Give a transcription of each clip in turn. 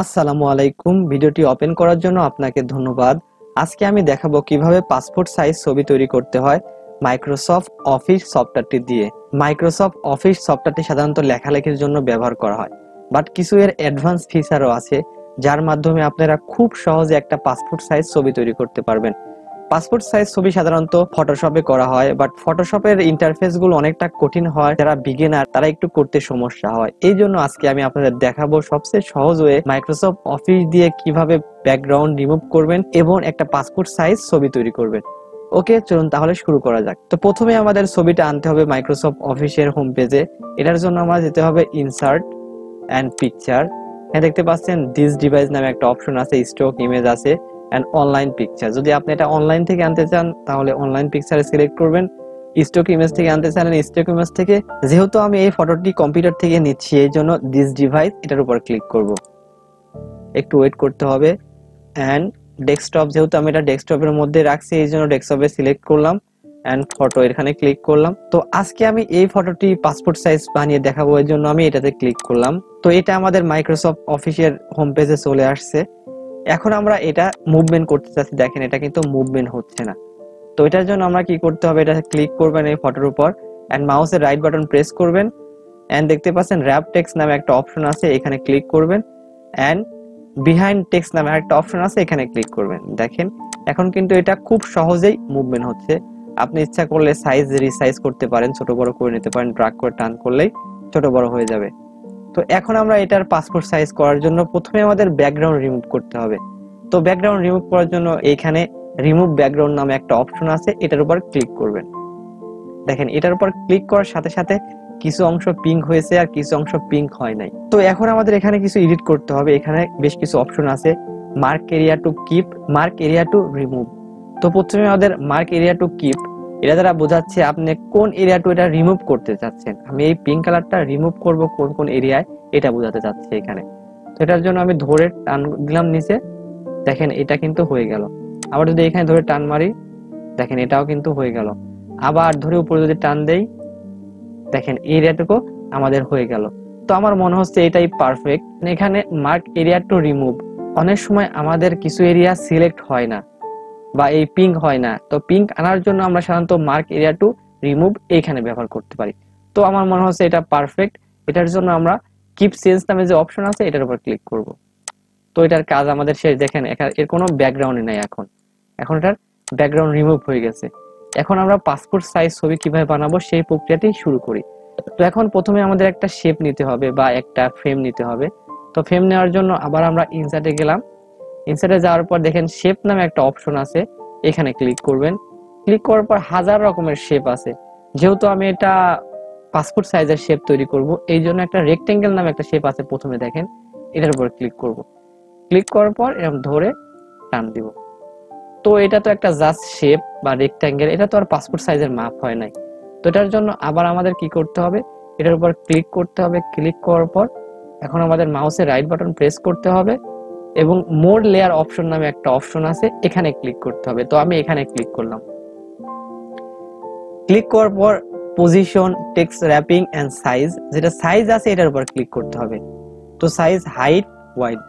আসসালামু আলাইকুম। ভিডিওটি ওপেন করার জন্য আপনাকে ধন্যবাদ। আজকে আমি দেখাবো কিভাবে পাসপোর্ট সাইজ ছবি তৈরি করতে হয় মাইক্রোসফট অফিস সফটওয়্যারটি দিয়ে। মাইক্রোসফট অফিস সফটওয়্যারটি সাধারণত লেখালেখির জন্য ব্যবহার করা হয়, বাট কিছু এর অ্যাডভান্স ফিচারও আছে যার মাধ্যমে আপনারা খুব সহজে একটা পাসপোর্ট সাইজ ছবি তৈরি করতে পারবেন। পাসপোর্ট সাইজ ছবি সাধারণত ফটোশপে করা হয়, বাট ফটোশপের ইন্টারফেস গুলো অনেকটা কঠিন হয়। যারা বিগিনার তারা একটু করতে সমস্যা হয়। এই জন্য আজকে আমি আপনাদের দেখাবো সবচেয়ে সহজ ওয়ে মাইক্রোসফট অফিস দিয়ে কিভাবে ব্যাকগ্রাউন্ড রিমুভ করবেন এবং একটা পাসপোর্ট সাইজ ছবি তৈরি করবেন। ওকে, চলুন তাহলে শুরু করা যাক। তো প্রথমে আমাদের ছবিটা আনতে হবে মাইক্রোসফট অফিসের হোম পেজে। এটার জন্য আমরা যেতে হবে ইনসার্ট এন্ড পিকচার। হ্যাঁ, দেখতে পাচ্ছেন দিস ডিভাইস নামে একটা অপশন আছে, স্টক ইমেজ আছে এন্ড অনলাইন পিকচার। যদি আপনি এটা অনলাইন থেকে আনতে চান তাহলে অনলাইন পিকচারে সিলেক্ট করবেন। স্টক ইমেজ থেকে আনতে চাইলে স্টক ইমেজ থেকে। যেহেতু আমি এই ফটোটি কম্পিউটার থেকে নিচ্ছি এই জন্য দিস ডিভাইস এটার উপর ক্লিক করব। একটু ওয়েট করতে হবে। এন্ড ডেস্কটপ, যেহেতু আমি এটা ডেস্কটপের মধ্যে রাখছি এই জন্য ডেস্কটপে সিলেক্ট করলাম এন্ড ফটো এখানে ক্লিক করলাম। তো আজকে আমি এই ফটোটি পাসপোর্ট সাইজ বানিয়ে দেখাবো, এই জন্য আমি এটাতে ক্লিক করলাম। তো এটা আমাদের মাইক্রোসফট অফিসের হোম পেজে চলে আসছে। এখন আমরা এটা মুভমেন্ট করতে চাচ্ছি, দেখেন এটা কিন্তু মুভমেন্ট হচ্ছে না। তো এটার জন্য আমরা কি করতে হবে, এটা ক্লিক করবেন এই ফটোর উপর এন্ড মাউসের রাইট বাটন প্রেস করবেন এন্ড দেখতে পাচ্ছেন র‍্যাপ টেক্সট নামে একটা অপশন আছে, এখানে ক্লিক করবেন এন্ড বিহাইন্ড টেক্সট নামে একটা অপশন আছে, এখানে ক্লিক করবেন। দেখেন এখন কিন্তু এটা খুব সহজেই মুভমেন্ট হচ্ছে। আপনি ইচ্ছা করলে সাইজ রিসাইজ করতে পারেন, ছোট বড় করে নিতে পারেন, ড্র্যাগ করে টান করলেই ছোট বড় হয়ে যাবে। তো এখন আমরা এটার পাসপোর্ট সাইজ করার জন্য প্রথমে আমাদের ব্যাকগ্রাউন্ড রিমুভ করতে হবে। তো ব্যাকগ্রাউন্ড রিমুভ করার জন্য এইখানে রিমুভ ব্যাকগ্রাউন্ড নামে একটা অপশন আছে, এটার উপর ক্লিক করবেন। দেখেন এটার উপর ক্লিক করার সাথে সাথে কিছু অংশ পিঙ্ক হয়েছে আর কিছু অংশ পিঙ্ক হয় নাই। তো এখন আমাদের এখানে কিছু এডিট করতে হবে। এখানে বেশ কিছু অপশন আছে, mark area to keep, mark area to remove. তো প্রথমে আমাদের মার্ক এরিয়া টু কিপ, এটা দ্বারা বোঝাচ্ছে আপনি কোন এরিয়া টু এটা রিমুভ করতে চাচ্ছেন। আমি এই পিঙ্ক কালারটা রিমুভ করব কোন কোন এরিয়ায়, এটা বোঝাতে চাচ্ছি এখানে। তো এটার জন্য আমি ধরে টান দিলাম নিচে, দেখেন এটা কিন্তু হয়ে গেল। আবার যদি এখানে ধরে টান মারি, দেখেন এটাও কিন্তু হয়ে গেল। আবার ধরে উপরে যদি টান দেই, দেখেন এরিয়াটুকু আমাদের হয়ে গেল। তো আমার মনে হচ্ছে এটাই পারফেক্ট। এখানে মার্ক এরিয়া টু রিমুভ, অনেক সময় আমাদের কিছু এরিয়া সিলেক্ট হয় না বা এই পিঙ্ক হয় না। তো পিঙ্ক আনার জন্য আমরা সাধারণত মার্ক এরিয়া টু রিমুভ এইখানে ব্যবহার করতে পারি। তো আমার মনে হচ্ছে এটা পারফেক্ট। এটার জন্য আমরা কিপ চেঞ্জ নামে যে অপশন আছে এটার উপর ক্লিক করব। তো এটার কাজ আমাদের শেষ। দেখেন এর কোনো ব্যাকগ্রাউন্ড নাই। এখন এটার ব্যাকগ্রাউন্ড রিমুভ হয়ে গেছে। এখন আমরা পাসপোর্ট সাইজ ছবি কিভাবে বানাবো সেই প্রক্রিয়াটি শুরু করি। তো এখন প্রথমে আমাদের একটা শেপ নিতে হবে বা একটা ফ্রেম নিতে হবে। তো ফ্রেম নেওয়ার জন্য আবার আমরা ইনসার্টে গেলাম। ইনসার্টে যাওয়ার পর দেখেন শেপ নামে একটা অপশন আছে, এখানে ক্লিক করবেন। ক্লিক করার পর হাজার রকমের শেপ আছে। যেহেতু আমি এটা পাসপোর্ট সাইজের শেপ তৈরি করব এই জন্য একটা রেক্টেঙ্গেল নামে একটা শেপ আছে, প্রথমে দেখেন এটার উপর ক্লিক করব। ক্লিক করার পর এরকম ধরে টান দিব। তো এটা তো একটা জাস্ট শেপ বা রেক্ট্যাঙ্গেল, এটা তো আর পাসপোর্ট সাইজের মাপ হয় নাই। তো এটার জন্য আবার আমাদের কি করতে হবে, এটার উপর ক্লিক করতে হবে। ক্লিক করার পর এখন আমাদের মাউসের রাইট বাটন প্রেস করতে হবে এবং মোর লেয়ার অপশন নামে একটা অপশন আছে, এখানে ক্লিক করতে হবে। তো আমি এখানে ক্লিক করলাম। ক্লিক করার পর position, text wrapping and size, যেটা সাইজ আছে এটার উপর ক্লিক করতে হবে। তো সাইজ, হাইট, ওয়াইড।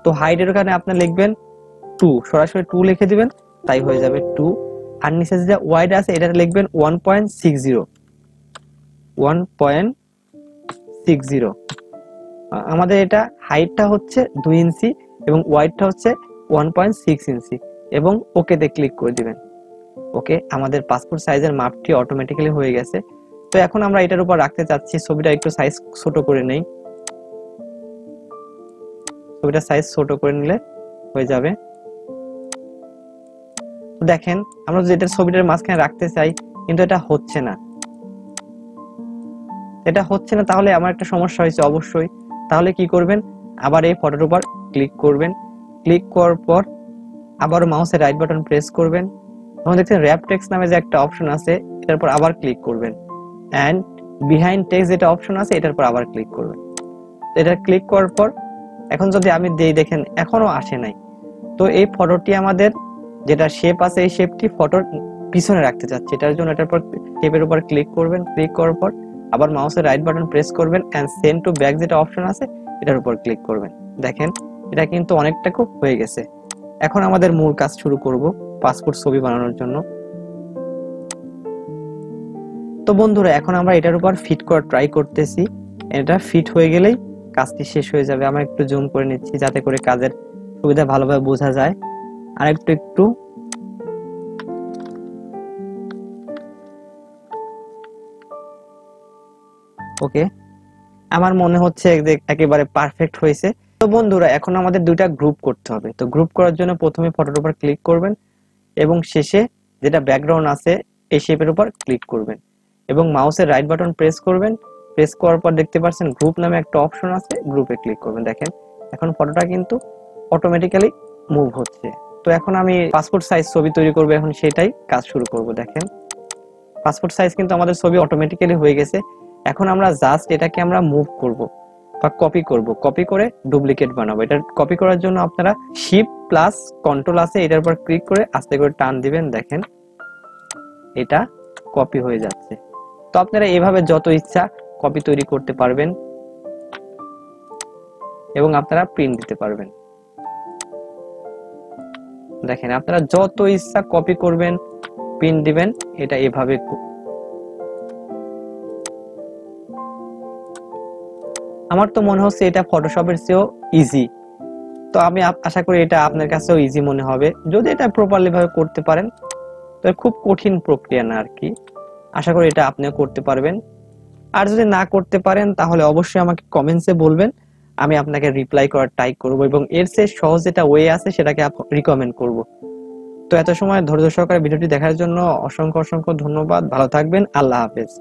তো হাইটের ওখানে আপনি লিখবেন 2, সরাসরি 2 লিখে দিবেন, তাই হয়ে যাবে 2। আর নিচে যে ওয়াইড আছে এটা লিখবেন 1.60, 1.60। আমাদের এটা হাইটটা হচ্ছে 2 ইঞ্চি এবং ওয়াইডটা হচ্ছে 1.6 ইঞ্চি এবং ওকে তে ক্লিক করে দিবেন। ওকে, আমাদের পাসপোর্ট সাইজের মাপটি অটোমেটিক্যালি হয়ে গেছে। তো এখন আমরা এটার উপর রাখতে চাচ্ছি, ছবিটা একটু সাইজ ছোট করে নেই। ছবিটা সাইজ ছোট করে নিলে হয়ে যাবে। দেখেন আমরা যেটা ছবিটার মাঝখানে রাখতে চাই কিন্তু এটা হচ্ছে না। তাহলে আমার একটা সমস্যা হয়েছে অবশ্যই। তাহলে কি করবেন, আবার এই ফটোর উপর ক্লিক করবেন। ক্লিক করার পর আবার মাউসের রাইট বাটন প্রেস করবেন। এখন দেখছেন র‍্যাপ টেক্সট নামে যে একটা অপশন আছে এটার উপর আবার ক্লিক করবেন এন্ড বিহাইন্ড টেক্সট যেটা অপশন আছে এটার উপর আবার ক্লিক করবেন। এটা ক্লিক করার পর এখন যদি আমি দেই, দেখেন এখনো আসে নাই। তো এই ফটোটি আমাদের যেটা শেপ আছে এই শেপটি ফটোর পিছনে রাখতে চাচ্ছি। এটার জন্য এটার উপর শেপের উপর ক্লিক করবেন। ক্লিক করার পর আবার মাউসের রাইট বাটন প্রেস করবেন এন্ড সেন্ড টু ব্যাক যেটা অপশন আছে এটার উপর ক্লিক করবেন। দেখেন এটা কিন্তু অনেকটাকু হয়ে গেছে। এখন আমাদের মূল কাজ শুরু করব পাসপোর্ট ছবি বানানোর জন্য। তো বন্ধুরা এখন আমরা এটার উপর ফিট করা ট্রাই করতেছি। এটা ফিট হয়ে গেলেই কাজটি শেষ হয়ে যাবে। আমরা একটু জুম করে নিচ্ছি যাতে করে কাজের সুবিধা ভালোভাবে বোঝা যায়। আর একটু ওকে, আমার মনে হচ্ছে একেবারে পারফেক্ট হয়েছে। তো বন্ধুরা এখন আমাদের দুইটা গ্রুপ করতে হবে। তো গ্রুপ করার জন্য প্রথমে ফটোর উপর ক্লিক করবেন এবং শেষে যেটা ব্যাকগ্রাউন্ড আছে এই শেপের উপর ক্লিক করবেন এবং মাউসের রাইট বাটন প্রেস করবেন। প্রেস করার পর দেখতে পাচ্ছেন গ্রুপ নামে একটা অপশন আছে, গ্রুপে ক্লিক করবেন। দেখেন এখন ফটোটা কিন্তু অটোমেটিক্যালি মুভ হচ্ছে। তো এখন আমি পাসপোর্ট সাইজ ছবি তৈরি করব, এখন সেটাই কাজ শুরু করব। দেখেন পাসপোর্ট সাইজ কিন্তু আমাদের ছবি অটোমেটিক্যালি হয়ে গেছে। এখন আমরা জাস্ট এটাকে আমরা মুভ করব বা কপি করব, কপি করে ডুপ্লিকেট বানাবো। এটা কপি করার জন্য আপনারা শিফট প্লাস কন্ট্রোল আছে, এটার উপর ক্লিক করে আস্তে করে টান দিবেন। দেখেন এটা কপি হয়ে যাচ্ছে। তো আপনারা এভাবে যত ইচ্ছা কপি তৈরি করতে পারবেন এবং আপনারা প্রিন্ট দিতে পারবেন। দেখেন আপনারা যত ইচ্ছা কপি করবেন, প্রিন্ট দিবেন। এটা এভাবে আমার তো মনে হচ্ছে এটা ফটোশপের চেয়েও ইজি। তো আমি আশা করি এটা আপনার কাছেও ইজি মনে হবে যদি এটা প্রপারলি ভাবে করতে পারেন। তো খুব কঠিন প্রক্রিয়া না আর কি, আশা করি এটা আপনিও করতে পারবেন। আর যদি না করতে পারেন তাহলে অবশ্যই আমাকে কমেন্টসে বলবেন, আমি আপনাকে রিপ্লাই করার ট্রাই করব এবং এর চেয়ে সহজ যেটা ওয়ে আছে সেটাকে রিকমেন্ড করব। তো এত সময় ধৈর্য সহকারে ভিডিওটি দেখার জন্য অসংখ্য ধন্যবাদ। ভালো থাকবেন। আল্লাহ হাফেজ।